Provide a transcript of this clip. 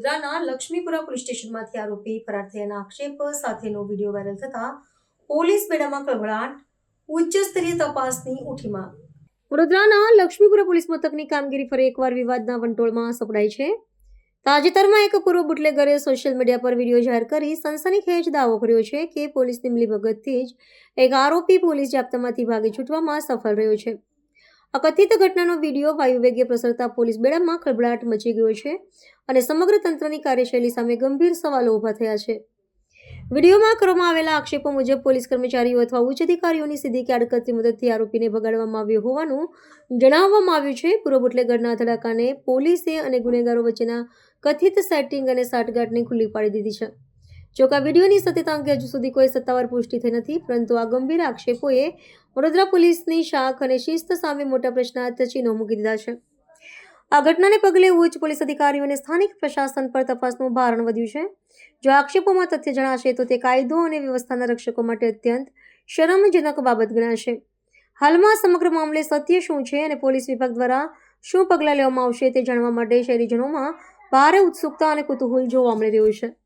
વડોદરાના લક્ષ્મીપુરા પોલીસ સ્ટેશનમાંથી આરોપી ફરાર થયાના આક્ષેપ સાથેનો વિડીયો વાયરલ થતા પોલીસ બેડામાં કળવળાટ, ઉચ્ચ સ્તરીય તપાસની ઉઠી માંગ. વડોદરાના લક્ષ્મીપુરા પોલીસ મથકની કામગીરી ફરી એકવાર વિવાદના વંટોળમાં સપડાઈ છે. તાજેતરમાં એક પૂર્વ બુટલેગરે સોશિયલ મીડિયા પર વિડીયો જાહેર કરી સનસનીખેજ દાવો કર્યો છે કે પોલીસની મિલીભગતથી જ એક આરોપી પોલીસ જાપ્તામાંથી ભાગી છૂટવામાં સફળ રહ્યો છે. આ કથિત ઘટનાનો વિડીયો વાયુવેગે પ્રસરતા પોલીસ બેડામાં ખળભળાટ મચી ગયો છે અને સમગ્ર તંત્રની કાર્યશૈલી સામે ગંભીર સવાલો ઊભા થયા છે. વિડીયોમાં કરવામાં આવેલા આક્ષેપો મુજબ પોલીસ કર્મચારીઓ અથવા ઉચ્ચ અધિકારીઓની સીધી કે આડકતરી મદદથી આરોપીને ભગાડવામાં આવ્યો હોવાનું જણાવવામાં આવ્યું છે. પૂર્વ બુટલેગરના ધડાકાને પોલીસે અને ગુનેગારો વચ્ચેના કથિત સેટિંગ અને સાંઠગાંઠને ખુલ્લી પાડી દીધી છે. જોકે આ વિડીયોની સત્યતા અંગે હજુ સુધી કોઈ સત્તાવાર પુષ્ટિ થઈ નથી, પરંતુ આ ગંભીર આક્ષેપોએ વડોદરા પોલીસની શાખ અને શિસ્ત સામે મોટા પ્રશ્નાર્થ ચિહ્નો મૂકી દીધા છે. આ ઘટનાને પગલે ઉચ્ચ પોલીસ અધિકારીઓ અને સ્થાનિક પ્રશાસન પર તપાસનું ભારણ વધ્યું છે. જો આક્ષેપોમાં તથ્ય જણાશે તો તે કાયદો અને વ્યવસ્થાના રક્ષકો માટે અત્યંત શરમજનક બાબત ગણાશે. હાલમાં સમગ્ર મામલે સત્ય શું છે અને પોલીસ વિભાગ દ્વારા શું પગલાં લેવામાં આવશે તે જાણવા માટે શહેરીજનોમાં ભારે ઉત્સુકતા અને કુતૂહલ જોવા મળી રહ્યું છે.